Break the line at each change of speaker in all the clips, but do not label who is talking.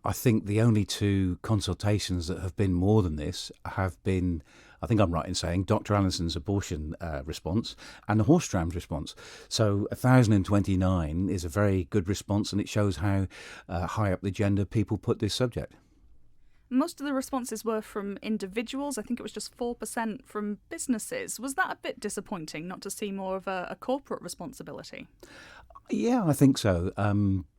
I think the only two consultations that have been more than this have been, I think I'm right in saying, Dr. Allison's abortion response and the horse trams response. So 1,029 is a very good response, and it shows how high up the agenda people put this subject.
Most of the responses were from individuals. I think it was just 4% from businesses. Was that a bit disappointing, not to see more of a corporate responsibility?
Yeah, I think so.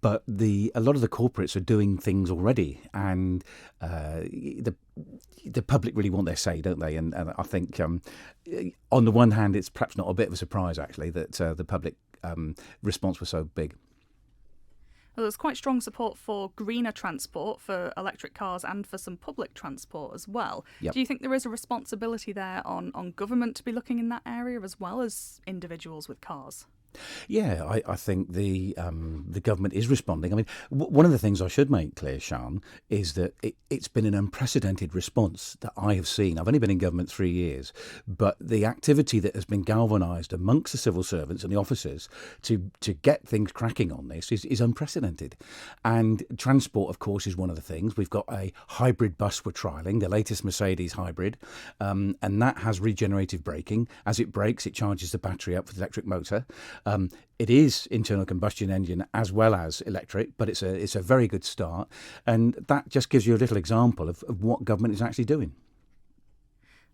But a lot of the corporates are doing things already, and the public really want their say, don't they? And I think on the one hand, it's perhaps not a bit of a surprise actually that the public response was so big.
Well, there's quite strong support for greener transport, for electric cars and for some public transport as well.
Yep.
Do you think there is a responsibility there on government to be looking in that area as well as individuals with cars?
Yeah, I think the government is responding. I mean, one of the things I should make clear, Sian, is that it's been an unprecedented response that I have seen. I've only been in government 3 years, but the activity that has been galvanised amongst the civil servants and the officers to get things cracking on this is unprecedented. And transport, of course, is one of the things. We've got a hybrid bus we're trialling, the latest Mercedes hybrid, and that has regenerative braking. As it brakes, it charges the battery up for the electric motor. It is internal combustion engine as well as electric, but it's a very good start, and that just gives you a little example of what government is actually doing.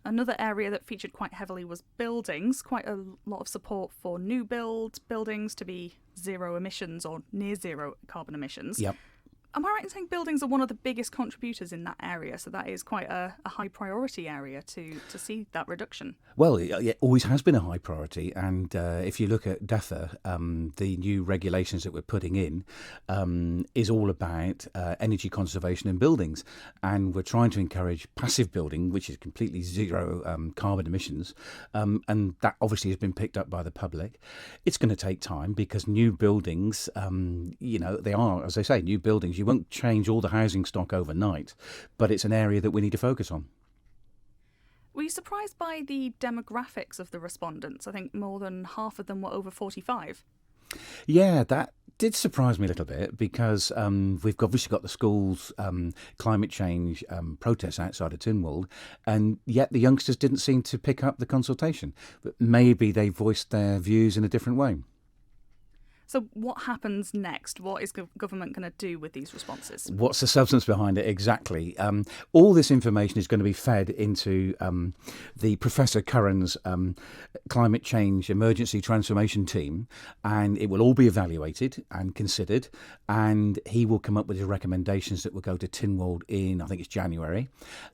Another area that featured quite heavily was buildings. Quite a lot of support for new buildings to be zero emissions or near zero carbon emissions.
Yep.
Am I right in saying buildings are one of the biggest contributors in that area? So that is quite a high priority area to see that reduction.
Well, it always has been a high priority. And if you look at DEFA, the new regulations that we're putting in is all about energy conservation in buildings. And we're trying to encourage passive building, which is completely zero carbon emissions. And that obviously has been picked up by the public. It's going to take time because new buildings, they are, as I say, new buildings. You won't change all the housing stock overnight, but it's an area that we need to focus on.
Were you surprised by the demographics of the respondents? I think more than half of them were over 45.
Yeah, that did surprise me a little bit because we've obviously got the schools' climate change protests outside of Tynwald, and yet the youngsters didn't seem to pick up the consultation. But maybe they voiced their views in a different way.
So what happens next? What is government going to do with these responses?
What's the substance behind it exactly? All this information is going to be fed into the Professor Curran's climate change emergency transformation team, and it will all be evaluated and considered, and he will come up with his recommendations that will go to Tynwald in, I think it's January,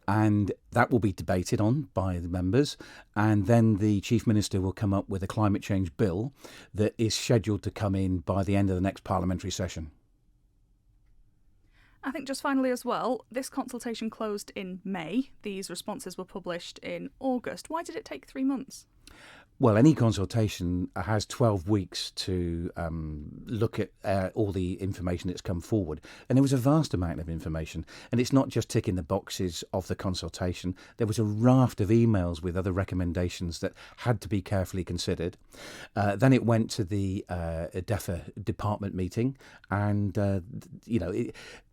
and that will be debated on by the members, and then the Chief Minister will come up with a climate change bill that is scheduled to come in by the end of the next parliamentary session.
I think just finally as well, this consultation closed in May. These responses were published in August. Why did it take 3 months?
Well, any consultation has 12 weeks to look at all the information that's come forward. And there was a vast amount of information. And it's not just ticking the boxes of the consultation. There was a raft of emails with other recommendations that had to be carefully considered. Then it went to the DEFA department meeting. And,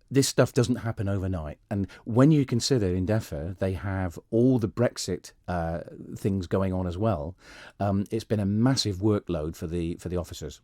this stuff doesn't happen overnight. And when you consider in DEFA, they have all the Brexit things going on as well. It's been a massive workload for the officers.